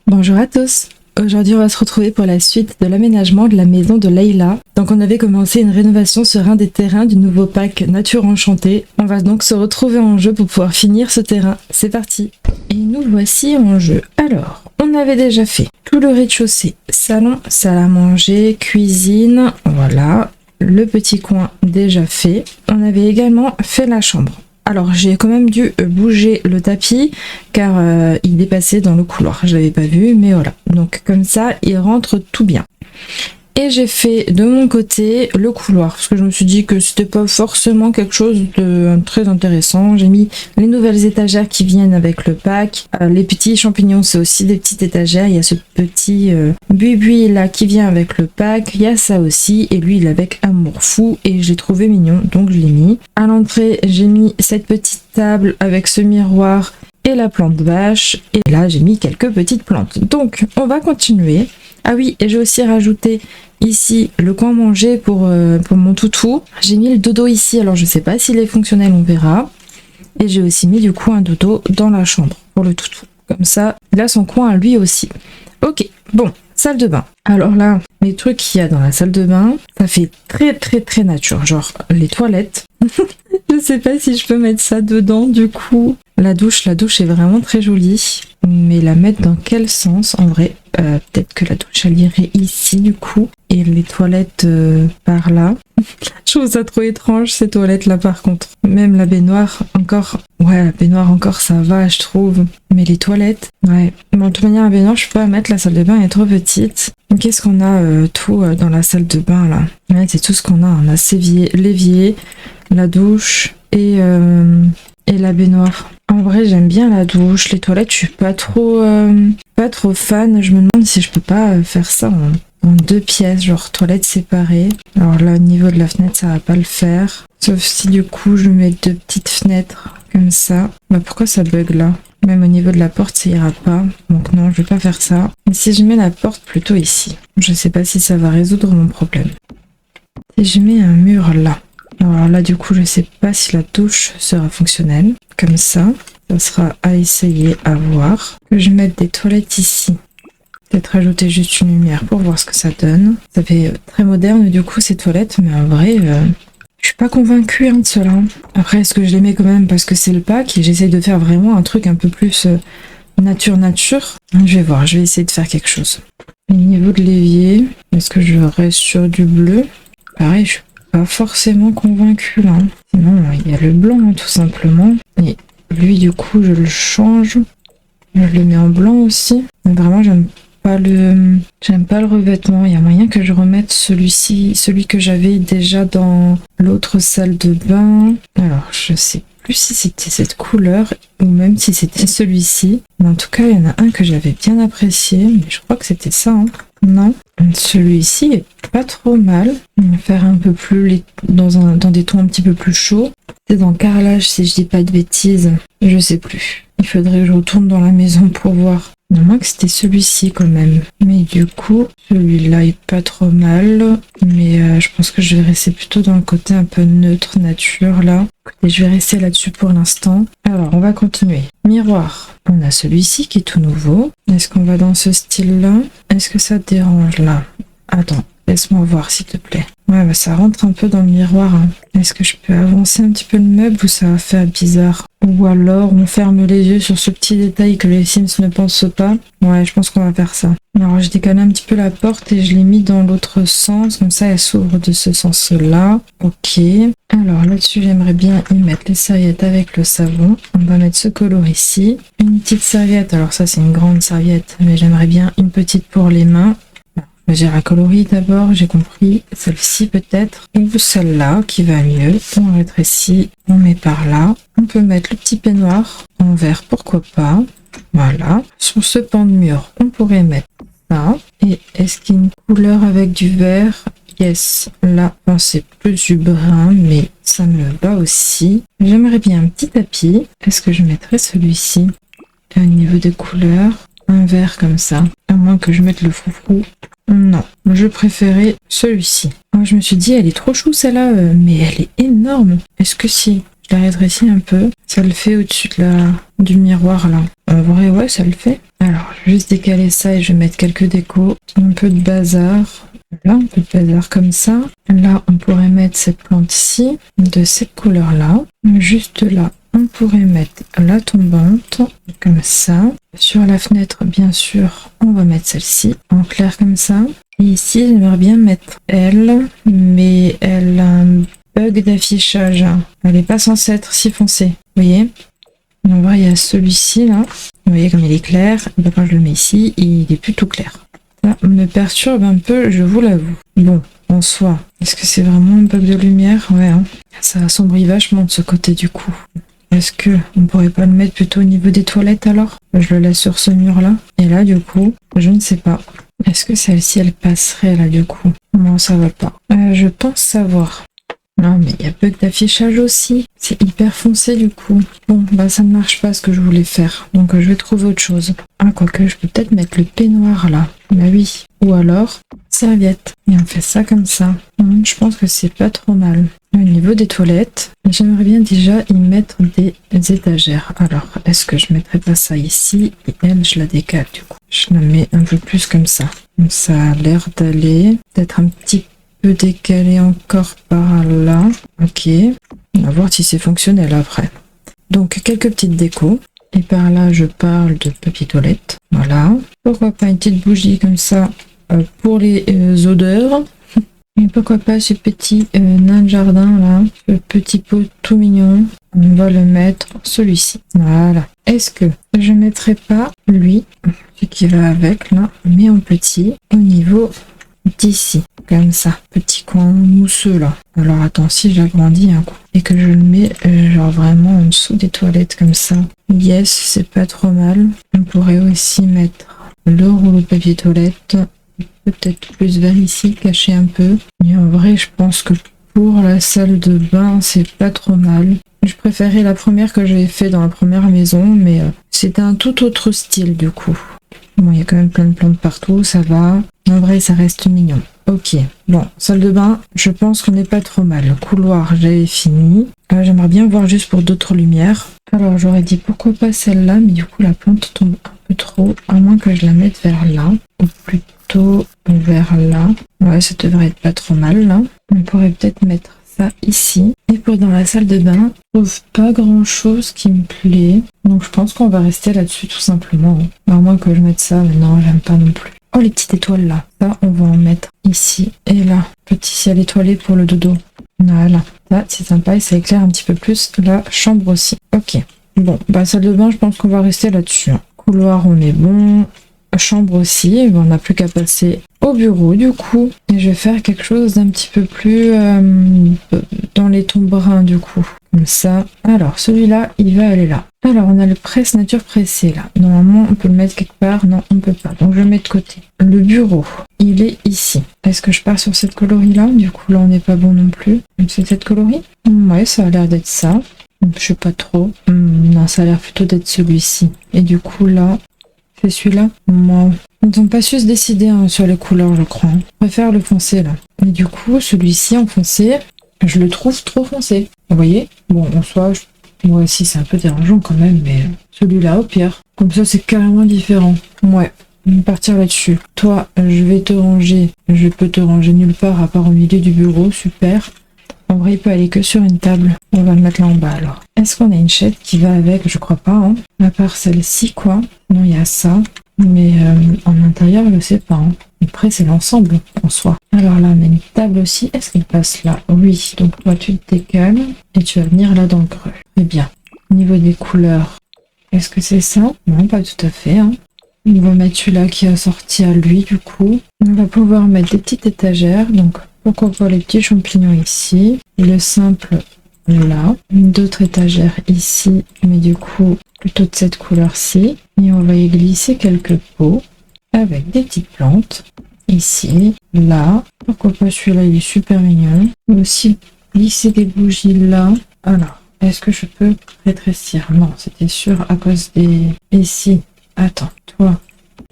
Bonjour à tous. Aujourd'hui, on va se retrouver pour la suite de l'aménagement de la maison de Leïla. Donc, on avait commencé une rénovation sur un des terrains du nouveau pack Nature Enchantée. On va donc se retrouver en jeu pour pouvoir finir ce terrain. C'est parti. Et nous voici en jeu. Alors, on avait déjà fait tout le rez-de-chaussée, salon, salle à manger, cuisine, voilà. Le petit coin déjà fait. On avait également fait la chambre. Alors j'ai quand même dû bouger le tapis car il dépassait dans le couloir. Je l'avais pas vu, mais voilà. Donc comme ça, il rentre tout bien. Et j'ai fait de mon côté le couloir parce que je me suis dit que c'était pas forcément quelque chose de très intéressant. J'ai mis les nouvelles étagères qui viennent avec le pack. Les petits champignons, c'est aussi des petites étagères. Il y a ce petit buis là qui vient avec le pack. Il y a ça aussi et lui il est avec amour fou et je l'ai trouvé mignon donc je l'ai mis. À l'entrée, j'ai mis cette petite table avec ce miroir et la plante vache. Et là, j'ai mis quelques petites plantes. Donc, on va continuer. Ah oui, et j'ai aussi rajouté ici le coin manger pour mon toutou. J'ai mis le dodo ici, alors je sais pas s'il est fonctionnel, on verra. Et j'ai aussi mis du coup un dodo dans la chambre pour le toutou. Comme ça, il a son coin à lui aussi. Ok, bon, salle de bain. Alors là, les trucs qu'il y a dans la salle de bain, ça fait très nature. Genre les toilettes. Je sais pas si je peux mettre ça dedans du coup. La douche est vraiment très jolie. Mais la mettre dans quel sens en vrai? Peut-être que la douche elle irait ici du coup. Et les toilettes par là. Je trouve ça trop étrange ces toilettes là par contre. Même la baignoire encore. Ouais, la baignoire encore ça va je trouve. Mais les toilettes, ouais. Bon, de toute manière la baignoire je peux pas mettre, la salle de bain est trop petite. Qu'est-ce qu'on a tout dans la salle de bain là? Ouais, c'est tout ce qu'on a. On a l'évier, la douche et la baignoire. En vrai j'aime bien la douche, les toilettes je suis pas trop fan. Je me demande si je peux pas faire ça en deux pièces, genre toilettes séparées. Alors là au niveau de la fenêtre ça va pas le faire. Sauf si du coup je mets deux petites fenêtres comme ça. Bah pourquoi ça bug là? Même au niveau de la porte ça ira pas. Donc non je vais pas faire ça. Et si je mets la porte plutôt ici? Je sais pas si ça va résoudre mon problème. Si je mets un mur là. Alors là du coup je sais pas si la douche sera fonctionnelle. Comme ça sera à essayer, à voir. Que je mette des toilettes ici. Peut-être ajouter juste une lumière pour voir ce que ça donne. Ça fait très moderne du coup ces toilettes, mais en vrai je suis pas convaincue de cela. Après est-ce que je les mets quand même parce que c'est le pack et j'essaye de faire vraiment un truc un peu plus nature. Je vais voir, je vais essayer de faire quelque chose. Au niveau de l'évier, est-ce que je reste sur du bleu? Pareil, je suis pas forcément convaincue là. Sinon, il y a le blanc tout simplement. Et lui, du coup, je le change. Je le mets en blanc aussi. Mais vraiment, j'aime pas le revêtement. Il y a moyen que je remette celui-ci, celui que j'avais déjà dans l'autre salle de bain. Alors, je sais plus si c'était cette couleur ou même si c'était celui-ci. Mais en tout cas, il y en a un que j'avais bien apprécié. Mais je crois que c'était ça. Non, celui-ci est pas trop mal. On va faire un peu plus dans des tons un petit peu plus chauds. C'est dans carrelage si je dis pas de bêtises. Je sais plus. Il faudrait que je retourne dans la maison pour voir. À moins que c'était celui-ci quand même. Mais du coup, celui-là est pas trop mal. Mais je pense que je vais rester plutôt dans le côté un peu neutre, nature là. Et je vais rester là-dessus pour l'instant. Alors, on va continuer. Miroir. On a celui-ci qui est tout nouveau. Est-ce qu'on va dans ce style-là? Est-ce que ça te dérange là? Attends, laisse-moi voir s'il te plaît. Ouais, bah ça rentre un peu dans le miroir. Hein. Est-ce que je peux avancer un petit peu le meuble ou ça va faire bizarre? Ou alors on ferme les yeux sur ce petit détail que les Sims ne pensent pas? Ouais, je pense qu'on va faire ça. Alors je décale un petit peu la porte et je l'ai mis dans l'autre sens. Comme ça elle s'ouvre de ce sens-là. Ok. Alors là-dessus j'aimerais bien y mettre les serviettes avec le savon. On va mettre ce color ici. Une petite serviette. Alors ça c'est une grande serviette. Mais j'aimerais bien une petite pour les mains. J'ai la coloris d'abord, j'ai compris. Celle-ci peut-être. Ou celle-là qui va mieux. On rétrécit, on met par là. On peut mettre le petit peignoir en vert, pourquoi pas. Voilà. Sur ce pan de mur, on pourrait mettre ça. Et est-ce qu'il y a une couleur avec du vert? Yes. Là, c'est plus du brun, mais ça me va aussi. J'aimerais bien un petit tapis. Est-ce que je mettrais celui-ci? Au niveau des couleurs, un vert comme ça. À moins que je mette le froufrou. Non, je préférais celui-ci. Moi, je me suis dit, elle est trop chou celle-là, mais elle est énorme. Est-ce que si je la rétrécis un peu, ça le fait au-dessus du miroir là? En vrai, ouais, ça le fait. Alors, je vais juste décaler ça et je vais mettre quelques décos. Un peu de bazar. Là, un peu de bazar comme ça. Là, on pourrait mettre cette plante-ci de cette couleur-là. Juste là, on pourrait mettre la tombante comme ça. Sur la fenêtre, bien sûr, on va mettre celle-ci en clair comme ça. Et ici, j'aimerais bien mettre elle, mais elle a un bug d'affichage. Elle n'est pas censée être si foncée. Vous voyez? On va, il y a celui-ci là. Vous voyez comme il est clair. Et bien, quand je le mets ici, il est plus tout clair. Ça me perturbe un peu, je vous l'avoue. Bon, en soi, est-ce que c'est vraiment un bug de lumière? Ouais, hein. Ça assombrit vachement de ce côté du coup. Est-ce que on pourrait pas le mettre plutôt au niveau des toilettes alors? Je le laisse sur ce mur-là. Et là, du coup, je ne sais pas. Est-ce que celle-ci, elle passerait là du coup? Non, ça va pas. Je pense savoir. Non, mais il y a bug d'affichage aussi. C'est hyper foncé du coup. Bon, bah ça ne marche pas ce que je voulais faire. Donc je vais trouver autre chose. Ah, quoique, je peux peut-être mettre le peignoir là. Bah oui. Ou alors, serviette. Et on fait ça comme ça. Je pense que c'est pas trop mal. Au niveau des toilettes, j'aimerais bien déjà y mettre des étagères. Alors, est-ce que je mettrais pas ça ici? Et elle, je la décale du coup. Je la mets un peu plus comme ça. Donc ça a l'air d'aller. Peut-être un petit peu décalé encore par là. Ok. On va voir si c'est fonctionnel après. Donc, quelques petites décos. Et par là, je parle de papier toilette. Voilà. Pourquoi pas une petite bougie comme ça pour les odeurs. Et pourquoi pas ce petit nain de jardin là. Ce petit pot tout mignon. On va le mettre celui-ci. Voilà. Est-ce que je mettrai pas lui, ce qui va avec là, mais en petit, au niveau d'ici, comme ça, petit coin mousseux là. Alors attends, si j'agrandis un coup et que je le mets genre vraiment en dessous des toilettes comme ça, yes, c'est pas trop mal. On pourrait aussi mettre le rouleau de papier toilette, peut-être plus vers ici, caché un peu. Mais en vrai, je pense que pour la salle de bain, c'est pas trop mal. Je préférais la première que j'avais fait dans la première maison, mais c'était un tout autre style du coup. Bon, il y a quand même plein de plantes partout, ça va. En vrai, ça reste mignon. Ok, bon, salle de bain, je pense qu'on n'est pas trop mal. Le couloir, j'avais fini. J'aimerais bien voir juste pour d'autres lumières. Alors, j'aurais dit pourquoi pas celle-là, mais du coup, la plante tombe un peu trop, à moins que je la mette vers là, ou plutôt vers là. Ouais, ça devrait être pas trop mal, là. On pourrait peut-être mettre ça ici. Et pour dans la salle de bain, je trouve pas grand-chose qui me plaît. Donc, je pense qu'on va rester là-dessus, tout simplement. À moins que je mette ça, mais non, j'aime pas non plus. Oh, les petites étoiles là. Ça, on va en mettre ici et là. Petit ciel étoilé pour le dodo. Voilà. Ça, c'est sympa et ça éclaire un petit peu plus la chambre aussi. Ok. Bon, bah, salle de bain, je pense qu'on va rester là-dessus. Couloir, on est bon. Chambre aussi. On n'a plus qu'à passer au bureau, du coup. Et je vais faire quelque chose d'un petit peu plus dans les tons bruns, du coup. Comme ça. Alors, celui-là, il va aller là. Alors, on a le presse nature pressé, là. Normalement, on peut le mettre quelque part. Non, on peut pas. Donc, je le mets de côté. Le bureau, il est ici. Est-ce que je pars sur cette colorie-là? Du coup, là, on n'est pas bon non plus. C'est cette colorie? Ouais, ça a l'air d'être ça. Je sais pas trop. Non, ça a l'air plutôt d'être celui-ci. Et du coup, là, c'est celui-là? Moi, ils n'ont pas su se décider sur les couleurs, je crois. Je préfère le foncé, là. Et du coup, celui-ci en foncé, je le trouve trop foncé. Vous voyez? Bon, en soi, moi aussi, c'est un peu dérangeant quand même, mais celui-là, au pire. Comme ça, c'est carrément différent. Ouais, on va partir là-dessus. Toi, je vais te ranger. Je peux te ranger nulle part à part au milieu du bureau. Super. En vrai, il peut aller que sur une table. On va le mettre là en bas, alors. Est-ce qu'on a une chaise qui va avec? Je crois pas, hein. À part celle-ci, quoi. Non, il y a ça. Mais en intérieur, je sais pas. Hein. Après, c'est l'ensemble en soi. Alors là, on a une table aussi. Est-ce qu'elle passe là? Oui. Donc toi, tu te décales et tu vas venir là dans le creux. Très bien. Au niveau des couleurs, est-ce que c'est ça? Non, pas tout à fait. Hein. On va mettre celui-là qui a sorti à lui, du coup. On va pouvoir mettre des petites étagères. Donc, pourquoi pas les petits champignons ici. Le simple là. D'autres étagères ici. Mais du coup, plutôt de cette couleur-ci. Et on va y glisser quelques pots avec des petites plantes. Ici, là. Pourquoi pas celui-là, il est super mignon. On va aussi glisser des bougies là. Alors, est-ce que je peux rétrécir? Non, c'était sûr à cause des... Ici. Attends, toi,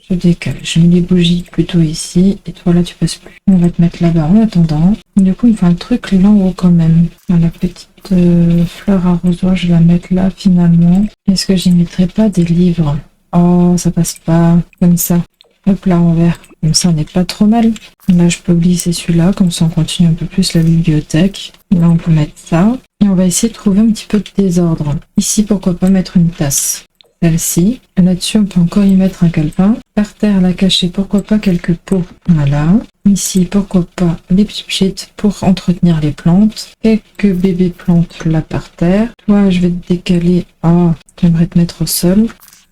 je décale. Je mets les bougies plutôt ici. Et toi, là, tu passes plus. On va te mettre là-bas en attendant. Du coup, il me faut un truc là en haut quand même. La petite fleur arrosoir, je vais la mettre là finalement. Est-ce que j'y mettrai pas des livres? Oh, ça passe pas. Comme ça. Hop là, en vert. Comme ça, on n'est pas trop mal. Là, je peux glisser celui-là. Comme ça, on continue un peu plus la bibliothèque. Là, on peut mettre ça. Et on va essayer de trouver un petit peu de désordre. Ici, pourquoi pas mettre une tasse. Celle-ci. Là-dessus, on peut encore y mettre un calepin. Par terre, la cacher, pourquoi pas quelques pots. Voilà. Ici, pourquoi pas les pchit pour entretenir les plantes. Quelques bébés plantes là par terre. Toi, je vais te décaler. Ah, j'aimerais te mettre au sol.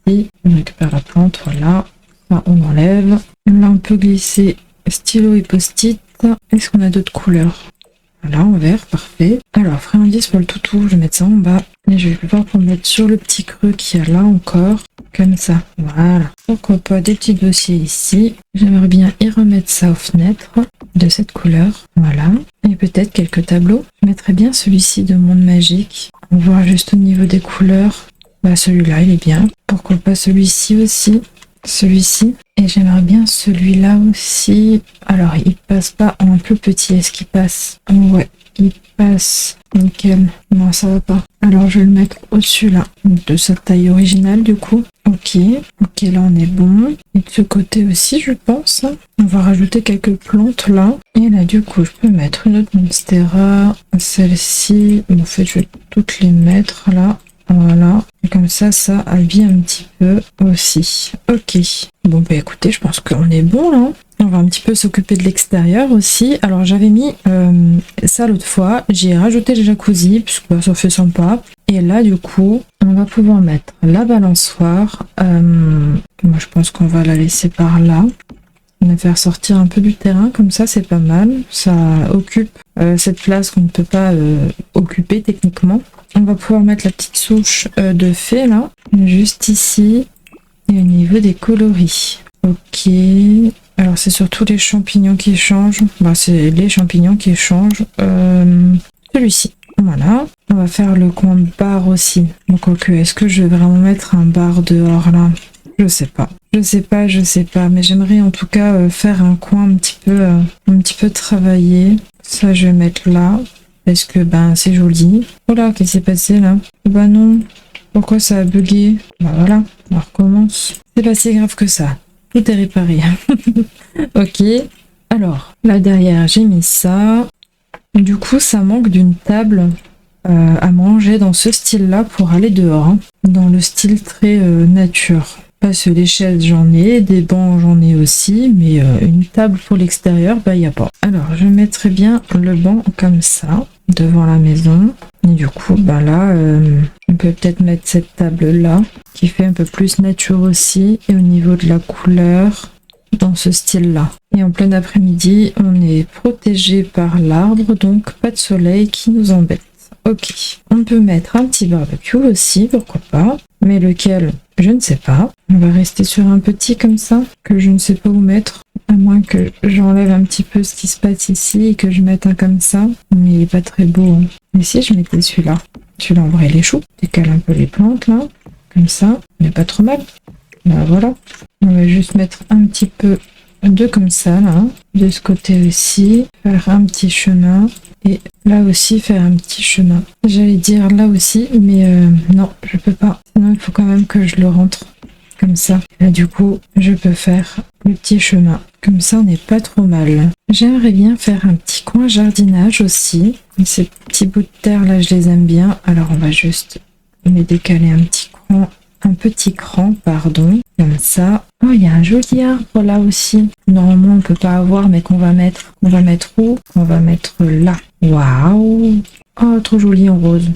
Et on récupère la plante, voilà. Ça, on enlève. Là, on peut glisser stylo et post-it. Est-ce qu'on a d'autres couleurs? Voilà, en vert, parfait. Alors, friandise pour le toutou, je vais mettre ça en bas. Et je vais pouvoir pour le mettre sur le petit creux qu'il y a là encore. Comme ça, voilà. Pourquoi pas des petits dossiers ici. J'aimerais bien y remettre ça aux fenêtres de cette couleur. Voilà. Et peut-être quelques tableaux. Je mettrais bien celui-ci de Monde Magique. On voit juste au niveau des couleurs. Bah, celui-là, il est bien. Pourquoi pas celui-ci aussi. Celui-ci. Et j'aimerais bien celui-là aussi. Alors, il passe pas en plus petit. Est-ce qu'il passe? Ouais, il passe. Nickel. Non, ça va pas. Alors, je vais le mettre au-dessus, là. De sa taille originale, du coup. Ok. Ok, là, on est bon. Et de ce côté aussi, je pense. On va rajouter quelques plantes, là. Et là, du coup, je peux mettre une autre Monstera. Celle-ci. En fait, je vais toutes les mettre, là. Voilà, et comme ça habille un petit peu aussi. Ok. Bon, bah écoutez, je pense qu'on est bon là. On va un petit peu s'occuper de l'extérieur aussi. Alors j'avais mis ça l'autre fois. J'ai rajouté le jacuzzi, puisque bah, ça fait sympa. Et là, du coup, on va pouvoir mettre la balançoire. Moi, je pense qu'on va la laisser par là. On va faire sortir un peu du terrain, comme ça, c'est pas mal. Ça occupe cette place qu'on ne peut pas occuper techniquement. On va pouvoir mettre la petite souche de fée là, juste ici, et au niveau des coloris. Ok, alors c'est surtout les champignons qui changent. Bah, c'est les champignons qui changent. Celui-ci, voilà. On va faire le coin de bar aussi. Donc, quoique, est-ce que je vais vraiment mettre un bar dehors là? Je sais pas. Je sais pas. Mais j'aimerais en tout cas faire un coin un petit peu travaillé. Ça, je vais mettre là. Parce que ben c'est joli. Oh là, qu'est-ce qui s'est passé là? Bah non. Pourquoi ça a bugué? Bah voilà, on recommence. C'est pas si grave que ça. Tout est réparé. Ok. Alors, là derrière, j'ai mis ça. Du coup, ça manque d'une table à manger dans ce style-là pour aller dehors. Hein. Dans le style très nature. Parce que les chaises, j'en ai. Des bancs, j'en ai aussi. Mais une table pour l'extérieur, bah il n'y a pas. Alors, je mettrai bien le banc comme ça. Devant la maison. Et du coup, bah là, on peut peut-être mettre cette table-là, qui fait un peu plus nature aussi. Et au niveau de la couleur, dans ce style-là. Et en plein après-midi, on est protégé par l'arbre, donc pas de soleil qui nous embête. Ok. On peut mettre un petit barbecue aussi, pourquoi pas. Mais lequel? Je ne sais pas. On va rester sur un petit comme ça, que je ne sais pas où mettre. À moins que j'enlève un petit peu ce qui se passe ici et que je mette un comme ça. Mais il est pas très beau. Hein. Et si je mettais celui-là? Celui-là, en vrai, les choux. Décale un peu les plantes, là. Comme ça. Mais pas trop mal. Là, voilà. On va juste mettre un petit peu de comme ça, là. De ce côté aussi. Faire un petit chemin. Et là aussi, faire un petit chemin. J'allais dire là aussi, mais non, je peux pas. Sinon, il faut quand même que je le rentre. Comme ça. Là, du coup, je peux faire le petit chemin. Comme ça, on n'est pas trop mal. J'aimerais bien faire un petit coin jardinage aussi. Ces petits bouts de terre, là, je les aime bien. Alors, on va juste les décaler un petit cran, pardon. Comme ça. Oh, il y a un joli arbre là aussi. Normalement, on peut pas avoir, mais qu'on va mettre. On va mettre où? On va mettre là. Waouh! Oh, trop joli en rose.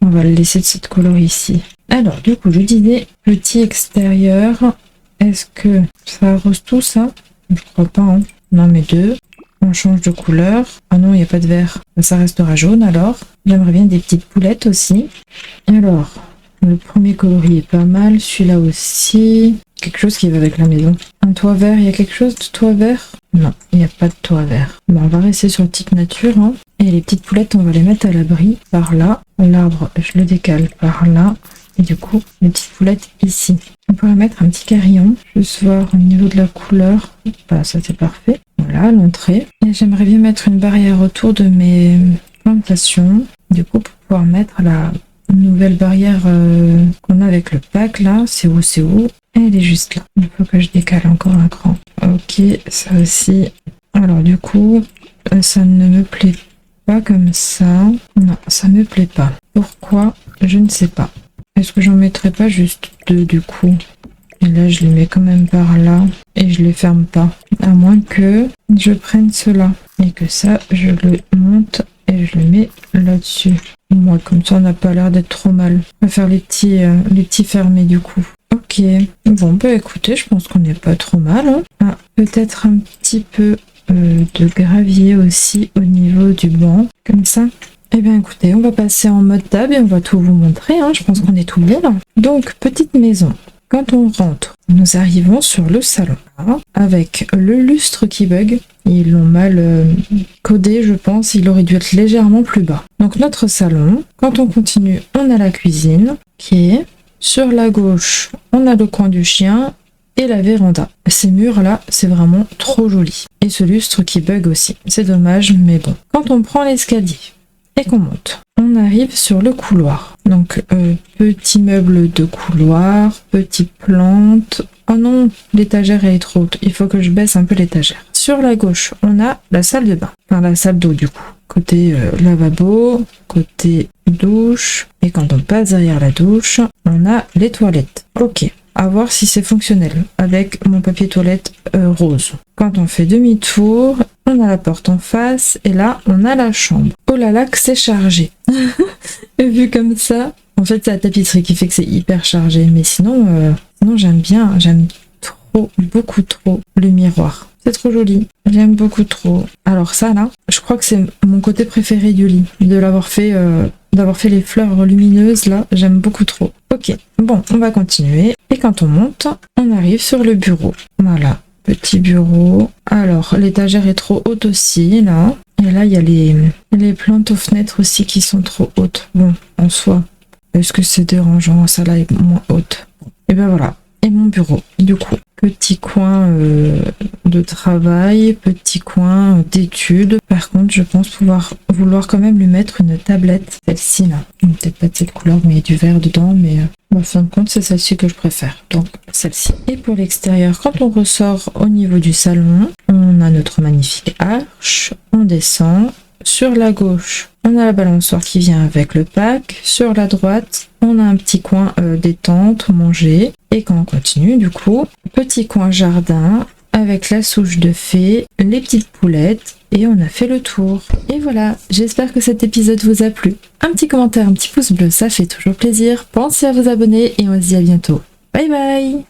On va le laisser de cette couleur ici. Alors, du coup, je disais, petit extérieur. Est-ce que ça arrose tout ça? Je crois pas, hein. Non, mais deux. On change de couleur. Ah non, il n'y a pas de vert. Ça restera jaune alors. J'aimerais bien des petites poulettes aussi. Alors, le premier coloris est pas mal. Celui-là aussi. Quelque chose qui va avec la maison. Un toit vert, il y a quelque chose de toit vert? Non, il n'y a pas de toit vert. Bon, on va rester sur le type nature. Hein. Et les petites poulettes, on va les mettre à l'abri par là. L'arbre, je le décale par là. Et du coup, les petites poulettes ici. On pourrait mettre un petit carillon. Juste voir au niveau de la couleur. Bah, ça c'est parfait. Voilà, l'entrée. Et j'aimerais bien mettre une barrière autour de mes plantations. Du coup, pour pouvoir mettre nouvelle barrière qu'on a avec le pack là. C'est où? Elle est juste là. Il faut que je décale encore un cran. Ok, ça aussi. Alors du coup, ça ne me plaît pas comme ça. Non, ça me plaît pas. Pourquoi? Je ne sais pas. Est-ce que j'en mettrais pas juste deux du coup? Et là, je les mets quand même par là et je les ferme pas. À moins que je prenne cela et que ça, je le monte et je le mets là-dessus. Moi, comme ça, on n'a pas l'air d'être trop mal. On va faire les petits fermés du coup. Ok. Bon, bah écoutez, je pense qu'on n'est pas trop mal. Hein. Ah, peut-être un petit peu de gravier aussi au niveau du banc. Comme ça. Eh bien écoutez, on va passer en mode tab et on va tout vous montrer. Hein. Je pense qu'on est tout bon là. Donc, petite maison. Quand on rentre, nous arrivons sur le salon avec le lustre qui bug. Ils l'ont mal codé, je pense. Il aurait dû être légèrement plus bas. Donc notre salon, quand on continue, on a la cuisine qui est sur la gauche. On a le coin du chien et la véranda. Ces murs-là, c'est vraiment trop joli. Et ce lustre qui bug aussi. C'est dommage, mais bon. Quand on prend l'escalier et qu'on monte, on arrive sur le couloir. Donc, petit meuble de couloir, petite plante. Oh non, l'étagère elle est trop haute. Il faut que je baisse un peu l'étagère. Sur la gauche, on a la salle de bain. Enfin, la salle d'eau du coup. Côté lavabo, côté douche. Et quand on passe derrière la douche, on a les toilettes. Ok, à voir si c'est fonctionnel avec mon papier toilette rose. Quand on fait demi-tour, on a la porte en face et là, on a la chambre. Oh là là, que c'est chargé. Vu comme ça, en fait, c'est la tapisserie qui fait que c'est hyper chargé. Mais sinon, j'aime bien, j'aime trop, beaucoup trop le miroir. C'est trop joli. J'aime beaucoup trop. Alors ça, là, je crois que c'est mon côté préféré du lit. De l'avoir fait, d'avoir fait les fleurs lumineuses, là, j'aime beaucoup trop. Ok, bon, on va continuer. Et quand on monte, on arrive sur le bureau. Voilà. Petit bureau. Alors, l'étagère est trop haute aussi, là. Et là, il y a les plantes aux fenêtres aussi qui sont trop hautes. Bon, en soi, est-ce que c'est dérangeant? Ça là est moins haute. Et ben voilà. Et mon bureau, du coup. Petit coin de travail, petit coin d'études. Par contre, je pense vouloir quand même lui mettre une tablette. Celle-ci, là. Peut-être pas de cette couleur, mais il y a du vert dedans, mais... en fin de compte, c'est celle-ci que je préfère, donc celle-ci. Et pour l'extérieur, quand on ressort au niveau du salon, on a notre magnifique arche, on descend. Sur la gauche, on a la balançoire qui vient avec le pack. Sur la droite, on a un petit coin détente, manger. Et quand on continue, du coup, petit coin jardin avec la souche de fée, les petites poulettes. Et on a fait le tour. Et voilà, j'espère que cet épisode vous a plu. Un petit commentaire, un petit pouce bleu, ça fait toujours plaisir. Pensez à vous abonner et on se dit à bientôt. Bye bye!